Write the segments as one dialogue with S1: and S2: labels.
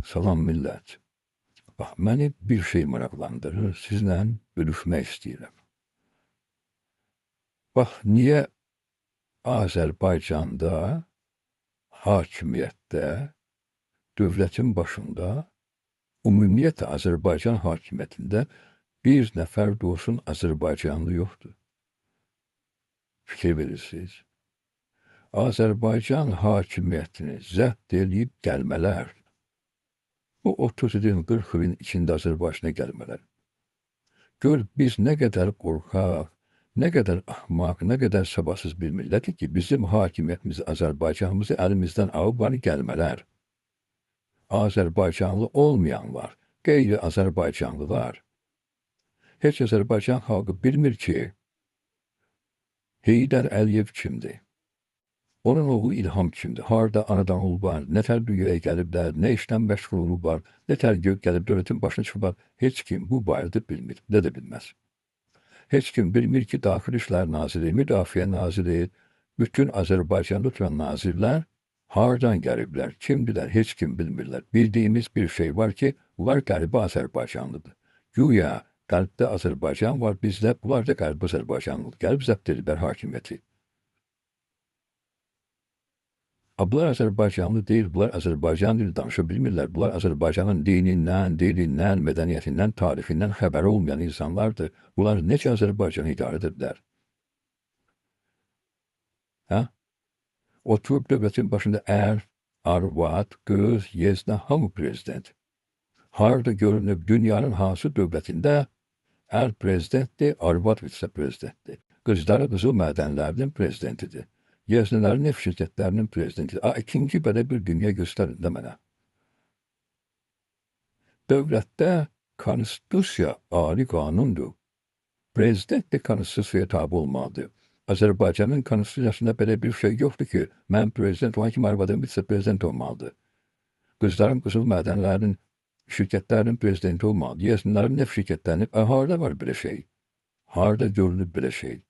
S1: Salam millət. Bax, məni bir şey maraqlandırır, sizlə bölüşmək istəyirəm. Bax, niyə Azərbaycanda hakimiyyətdə, dövlətin başında, ümumiyyətlə Azərbaycan hakimiyyətində bir nəfər də olsun Azərbaycanlı yoxdur. Fikir verirsiniz. Azərbaycan hakimiyyətini zəbt eləyib gəlmələr. Bu 30 ilin, 40 ilin içində Azərbaycana gəlmələr. Gör biz nə qədər qorxaq, nə qədər ahmaq, nə qədər sabahsız bir millətik ki, bizim hakimiyyətimizi, Azərbaycanımızı əlimizdən alıb var gəlmələr. Azərbaycanlı olmayanlar, qeyri-Azərbaycanlılar. Heç Azərbaycan xalqı bilmir ki, Heydər Əliyev kimdir? Onun oğlu İlham kimdir? Harda anadan oğlu var? Nətər dünyaya gəliblər? Nə işdən məşğul var? Nətər gəlib dövlətin başına çıxıblar? Heç kim bu barədə bilmir, nə də bilməz. Heç kim bilmir ki, Daxili İşlər Naziri, Müdafiə Naziri, bütün Azərbaycanda oturan nazirlər hardan gəliblər, kimdirlər, heç kim bilmirlər. Bildiyimiz bir şey var ki, bunlar qərbi Azərbaycanlıdır. Güya qəlbdə Azərbaycan var, bizdə bunlar da qərbi Azərbaycanlıdır. Gəlib zəbt ediblər hakimiyyəti. Bunlar Azərbaycanlı deyil, bunlar Azərbaycan dili danışa bilmirlər. Bunlar Azərbaycanın dilindən, mədəniyyətindən, tarixindən xəbəri olmayan insanlardır. Bunlar necə Azərbaycanı idarə edirlər? Oturub dövlətin başında arvad, qız, yeznə, hamı prezident. Harda görünüb dünyanın hansı dövlətində prezidentdir, arvad vitsə prezidentdir. Qızları qızıl mədənlərinin prezidentidir. Yeznələrin neft şirkətlərinin prezidentidir. İkinci belə bir dünya göstərin də mənə. Dövlətdə konstitusiya ali qanundur. Prezident də konstitusiyaya tabi olmalıdır. Azərbaycanın konstitusiyasında belə bir şey yoxdur ki, mən prezident olan kimi arvadım bitsə prezident olmalıdır. Qızların qızıl mədənlərinin şirkətlərinin prezidenti olmalıdır. Yeznələrin neft şirkətlərinin, harada var belə şey? Harada görünüb belə şey?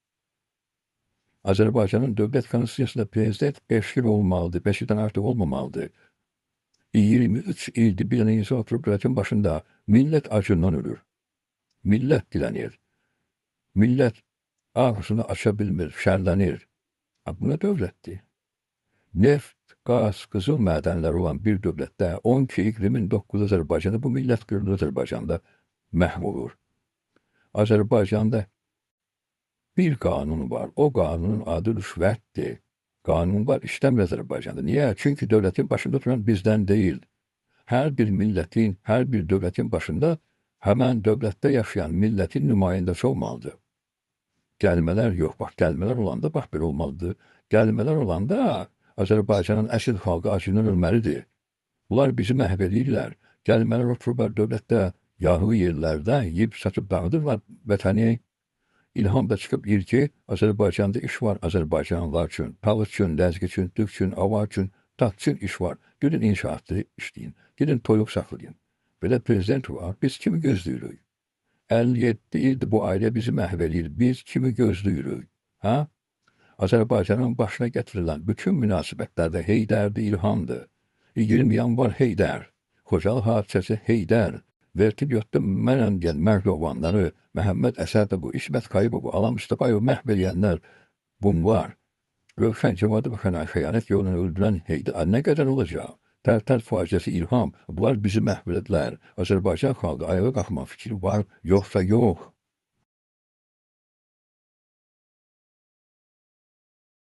S1: Azərbaycanın dövlət konstitusiyasında prezident 5 il olmalıdır, 5 ildən artıq olmamalıdır. 23 ildir bir dənə insan oturub dövlətin başında, millət acından ölür. Millət dilənir. Millət ağzını aça bilmir, şərlənir. Bu nə dövlətdir? Neft, qaz, qızıl mədənləri olan bir dövlətdə 12 iqlimin 9 Azərbaycanda bu millət qırılır Azərbaycanda məhv olur. Azərbaycanda bir qanun var. O qanunun adı rüşvətdir. Qanun var, işləmir Azərbaycanda. Niyə? Çünki dövlətin başında oturan bizdən deyil. Hər bir millətin, hər bir dövlətin başında həmən dövlətdə yaşayan millətin nümayəndəsi olmalıdır. Gəlmələr yox, bax, gəlmələr olanda bax, belə olmalıdır. Gəlmələr olanda Azərbaycanın əsl xalqı acından ölməlidir. Bunlar bizi məhv edirlər. Gəlmələr otururlar dövlətdə, yahu yerlərdə yiyib saçıb dağıdırlar vətəni. İlham da çıxıb deyir ki, Azərbaycanda iş var Azərbaycanlılar üçün, Talış üçün, Ləzgi üçün, Türk üçün, Avar üçün, Tat üçün iş var. Gidin inşaatları işləyin, gidin toyuq saxlayın. Belə prezident var, biz kimi gözləyirik? 57 ildir bu ailə bizi məhv edir, biz kimi gözləyirik? Azərbaycanın başına gətirilən bütün münasibətlərdə Heydərdir, İlhamdır. 20 yanvar Heydər, Xocalı hadisəsi Heydər. Vertilyotda mənəm gəl mərd olanları, Məhəmməd Əsəd bu, İsmət Qayıbovu, Alam Mustafayevı məhv eləyənlər bunlar. Rövşən Cəmadı və xəyanət yolunu öldürən Heydər nə qədər olacaq? Tərtər faciəsi İlham, bunlar bizi məhv edilər. Azərbaycan xalqı ayağa qalxma fikri var, yoxsa yox.